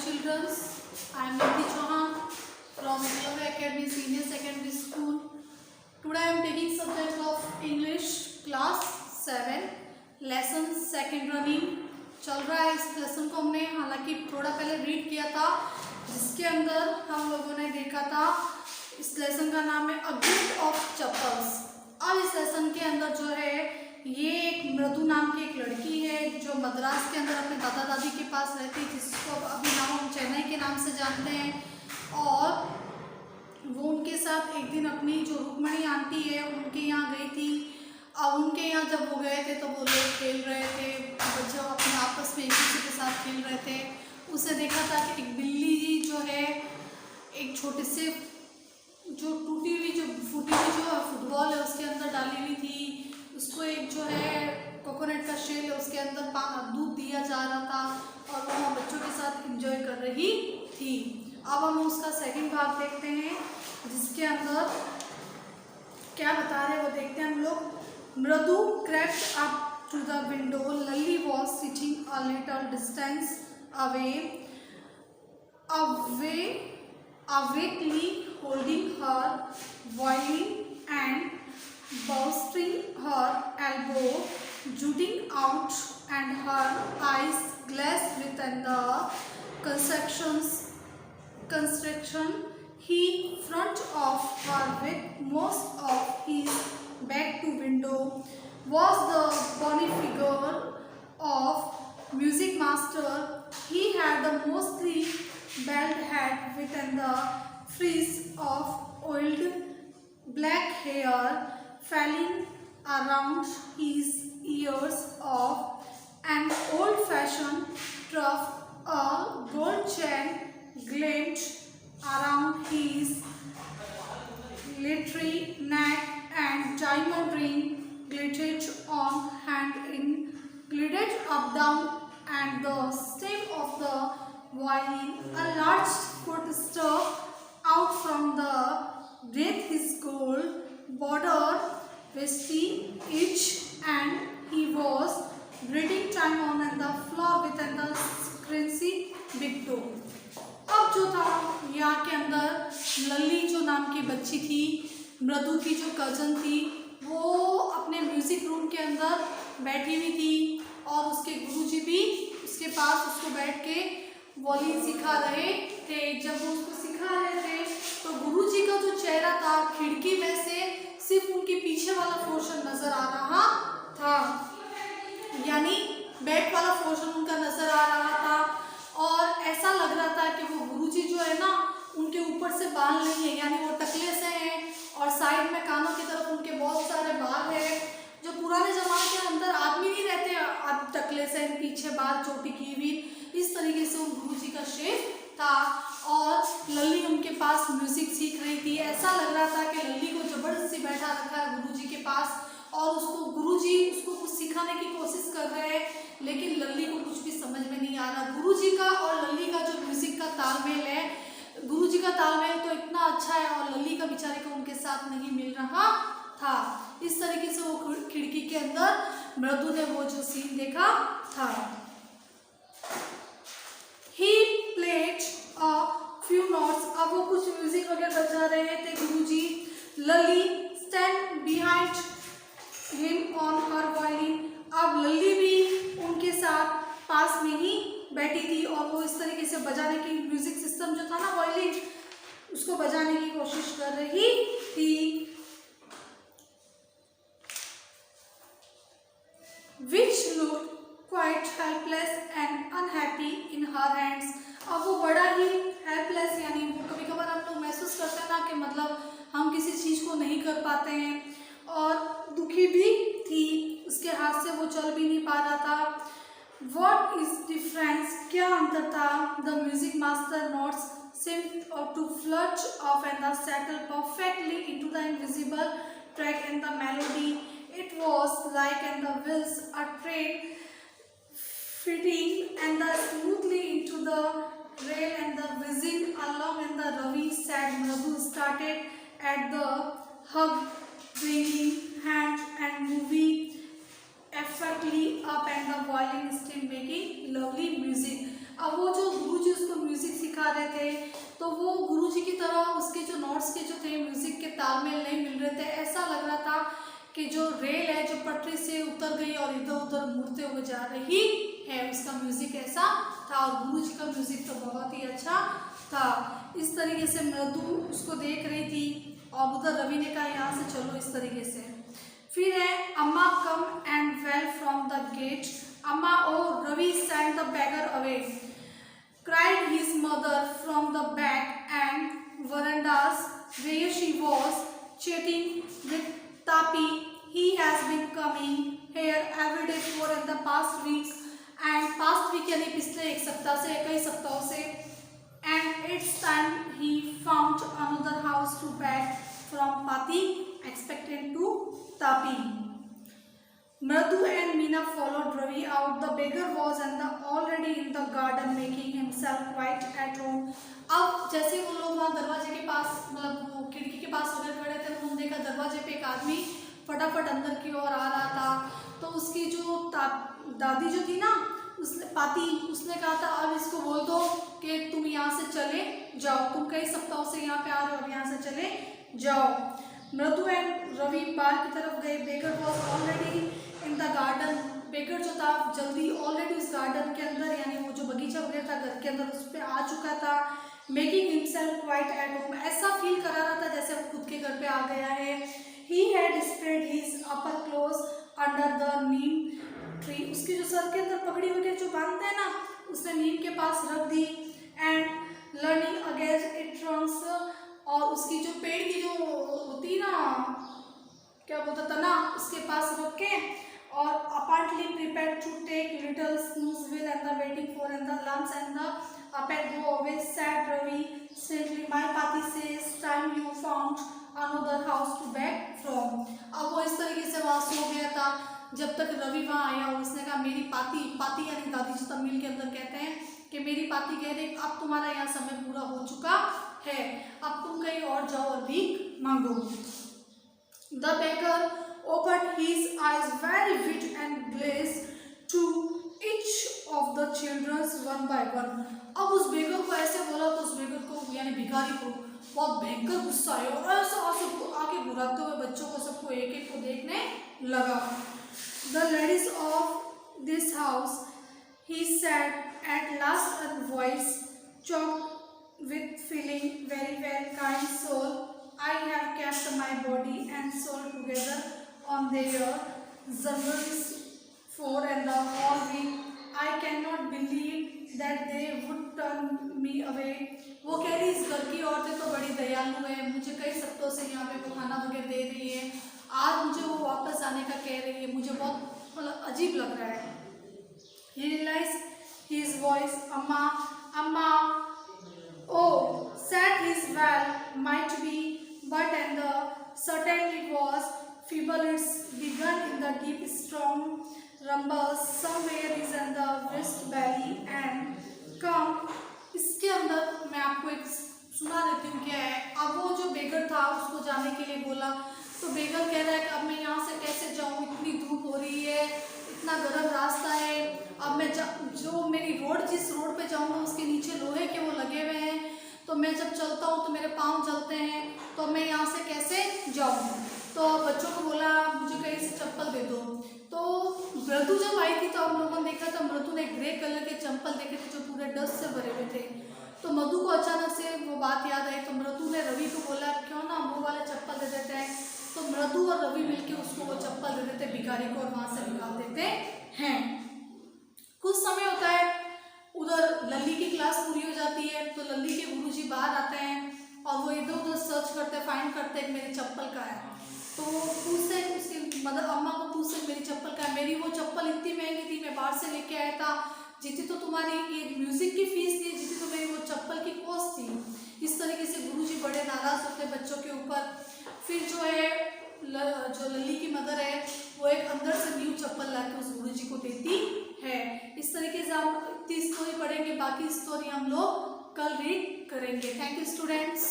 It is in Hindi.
children. I am Nidhi Chauhan from Eklavya Academy Senior Secondary School. Today I am taking subject of English class 7 lesson second running चल रहा है। इस लेसन को हमने हालांकि थोड़ा पहले रीड किया था, जिसके अंदर हम लोगों ने देखा था इस लेसन का नाम है अ गिफ्ट ऑफ चप्पल्स। अब इस लेसन के अंदर जो है ये एक मृदु नाम की एक लड़की है जो मद्रास के अंदर अपने दादा दादी के पास रहती है, जिसको अभी नाम हम चेन्नई के नाम से जानते हैं। और वो उनके साथ एक दिन अपनी जो रुक्मणी आंटी है उनके यहाँ गई थी। अब उनके यहाँ जब वो गए थे तो वो लोग खेल रहे थे, बच्चे अपने आपस में एक दूसरे के साथ खेल रहे थे। उसे देखा था कि एक बिल्ली जो है एक छोटे से जो टूटी हुई जो फूटी हुई जो फुटबॉल है उसके अंदर डाली हुई थी। उसको एक जो है कोकोनट का शेल है उसके अंदर दूध दिया जा रहा था और वो बच्चों के साथ एंजॉय कर रही थी। अब हम उसका सेकंड भाग देखते हैं, जिसके अंदर क्या बता रहे हैं वो देखते हैं हम लोग। मृदु crept up to the window. Lally was sitting a little distance away, awakenly holding her violin and bolstering her elbow, jutting out, and her eyes glazed within the construction. He front of her with most of his back to window was the bony figure of music master. He had the mostly bald head within the frizz of oiled black hair falling around his ears of an old-fashioned tuft. A gold chain gleamed around his glittery neck and diamond ring glittered on hand glided up down and the stem of the violin. A large foot stuck out from the beneath his gold bordered vestige, and he was reading time on the floor with the crazy big toe. अब जो था यहाँ के अंदर लल्ली जो नाम की बच्ची थी, मृदु की जो कजन थी, वो अपने म्यूजिक रूम के अंदर बैठी हुई थी और उसके गुरुजी भी उसके पास उसको बैठ के वॉलिन सिखा रहे थे। जब वो उसको सिखा रहे थे तो गुरुजी का जो चेहरा था खिड़की में से सिर्फ उनके पीछे वाला पोर्शन नजर आ रहा था, यानी बैक वाला पोर्शन उनका नजर आ रहा था। और ऐसा लग रहा था कि वो गुरुजी जो है ना उनके ऊपर से बाल नहीं है, यानी वो टकले से हैं और साइड में कानों की तरफ उनके बहुत सारे बाल है। जो पुराने जमाने के अंदर आदमी नहीं रहते अब टकले से पीछे बाल चोटी की हुई, इस तरीके से उन गुरुजी का शेप था। और लल्ली उनके पास म्यूजिक सीख रही थी। ऐसा लग रहा था कि लल्ली को जबरदस्ती बैठा रखा है गुरुजी के पास और उसको गुरुजी उसको कुछ सिखाने की कोशिश कर रहे हैं, लेकिन लल्ली को कुछ भी समझ में नहीं आ रहा। गुरुजी का और लल्ली का जो म्यूजिक का तालमेल है, गुरुजी का तालमेल तो इतना अच्छा है और लल्ली का बेचारे को उनके साथ नहीं मिल रहा था। इस तरीके से वो खिड़की के अंदर मृदु ने वो जो सीन देखा था। He played a few notes. अब वो कुछ म्यूजिक वगैरह बजा रहे थे गुरुजी। लल्ली stand behind him on her violin. अब लल्ली भी उनके साथ पास में ही बैठी थी और वो इस तरीके से बजाने की म्यूजिक सिस्टम जो था ना वायलिन, उसको बजाने की कोशिश कर रही थी। Which looked quite helpless and unhappy in her hands. अब वो बड़ा ही हेल्पलेस, यानी कभी कभार हम लोग महसूस करते हैं ना कि मतलब हम किसी चीज़ को नहीं कर पाते हैं, और दुखी भी थी। उसके हाथ से वो चल भी नहीं पा रहा था। What is difference? क्या अंतर था? The music master notes seemed to flutter off and settle perfectly into the invisible track and the melody. It was like the wheels a train fitting and smoothly into the rail and the whizzing along, and the Ravi said Madhu started at the hug, waving hand and moving effortlessly up and the violin still making lovely music. अब वो जो गुरुजी उसको म्यूजिक सिखा रहे थे, तो वो गुरुजी की तरह उसके जो नोट्स के जो थे म्यूजिक के तालमेल नहीं मिल रहे थे। ऐसा लग रहा था कि जो रेल है जो पटरी से उतर गई और इधर उधर मुड़ते हुए जा रही है, उसका म्यूजिक ऐसा था। और गुरुजी का म्यूजिक तो बहुत ही अच्छा था। इस तरीके से मृदु उसको देख रही थी और उधर रवि ने कहा यहाँ से चलो, इस तरीके से। फिर है Amma come and well from the gate, Amma O Ravi send the beggar away, cried his mother from the back and verandas where she was chatting with Tapi. He has been coming here every day for the past weeks and past week यानी पिछले एक सप्ताह से, कई सप्ताहों से, and it's time he found another house to beg from Pati, expecting to Tapi. Mradu and Meena followed Ravi out. The beggar was already in the garden making himself quite at home. अब जैसे वो लोग वहाँ दरवाजे के पास, मतलब वो खिड़की के पास उधर खड़े थे, उन्होंने देखा दरवाजे पे एक आदमी फटाफट अंदर की ओर आ रहा था। तो उसकी जो दादी जो थी ना, उसने कहा था अब इसको बोल दो कि तुम यहाँ से चले जाओ, तुम कई सप्ताहों से यहाँ पे आ रहे हो, अब यहाँ से चले जाओ। मृदु एंड रवि बाहर की तरफ गए। Beggar was already in the garden, beggar जो था जल्दी ऑलरेडी उस गार्डन के अंदर, यानी वो जो बगीचा वगैरह था घर के अंदर, उस पर आ चुका था। Making himself quite at home, ऐसा फील करा रहा था जैसे वो खुद के घर पे आ गया है। He had spread his upper close under the Neem tree, उसके जो सर के अंदर पगड़ी वगैरह जो बांधते हैं ना, उसने नीम के पास रख दी। And leaning against it trunks, और उसकी जो पेड़ की जो होती ना, क्या बोलता था ना, उसके पास रख के, और apparently prepared to take little snoozeville and the waiting for and the lunch and the up and go away, said Ravi simply. My Pati says time you found another house to beg from. अब वो इस तरीके से वहाँ सो गया था जब तक रवि वहाँ आया और उसने कहा मेरी पाती यानी दादी जो तमिल के अंदर कहते हैं कि मेरी पाती कह रही अब तुम्हारा यहाँ समय पूरा हो चुका है, अब तुम कहीं और जाओ और भीख मांगो। The beggar opened his eyes very wide and gazed to each of the children one by one. अब उस बेगर को ऐसे बोला तो उस बेगर को यानी भिखारी को बहुत भयंकर गुस्सा आया और ऐसा आगे बुलाते हुए बच्चों को सबको एक एक को देखने लगा। The ladies of this house, he said at last, a voice choked with feeling, very well, kind soul, I have kept my body and soul together on their journeys for and the whole week. I cannot believe that they would turn me away. वो कह रही इस घर की औरतें तो बड़ी दयालु है, मुझे कई सप्ताहों से यहाँ पे वो खाना वगैरह दे रही है, आज मुझे वो वापस आने का कह रही है, मुझे बहुत मतलब अजीब लग रहा है। He realized his voice, Amma, oh, said his well, might be, but and the certainly was feeble. It's begun in the deep, strong rumble somewhere is in the wrist belly and come. इसके अंदर मैं आपको एक सुना देती हूँ क्या है। अब वो जो बेगर था उसको जाने के लिए बोला, तो बेगर कह रहा है कि अब मैं यहाँ से कैसे जाऊँ, इतनी धूप हो रही है, इतना गर्म रास्ता है, अब मैं जो मेरी रोड, जिस रोड पे जाऊँगा उसके नीचे लोहे के वो लगे हुए हैं, तो मैं जब चलता हूँ तो मेरे पाँव जलते हैं, तो मैं यहाँ से कैसे जाऊँ। तो बच्चों को बोला मुझे कहीं से चप्पल दे दो। तो मृदु जब आई थी तो हम लोगों ने देखा, तो मृदु ने ग्रे कलर के चप्पल देखे थे जो पूरे डस्ट से भरे हुए थे। तो मधु को अचानक से वो बात याद आई, तो मृदु ने रवि को बोला क्यों ना वो वाले चप्पल दे देते हैं। तो मृदु और रवि मिलके उसको वो चप्पल दे देते भिखारी को और वहाँ से निकाल देते हैं। कुछ समय होता है, उधर लल्ली की क्लास पूरी हो जाती है, तो लल्ली के गुरुजी बाहर आते हैं और वो इधर उधर सर्च करते, फाइंड करते हैं मेरे चप्पल का है। तो पूछते हैं उसकी मदर अम्मा को, पूछते मेरी चप्पल का है, मेरी वो चप्पल इतनी महंगी थी, मैं बाहर से लेके आया था, जितनी तो तुम्हारी ये म्यूजिक की फीस थी, जितनी तो मेरी वो चप्पल की कॉस्ट थी। इस तरीके से गुरुजी बड़े नाराज होते बच्चों के ऊपर। फिर जो है जो लल्ली की मदर है वो एक अंदर से न्यू चप्पल ला के उस गुरुजी को देती है। इस तरीके से हम इतनी स्टोरी पढ़ेंगे, बाकी स्टोरी हम लोग कल रीड करेंगे। Thank you students.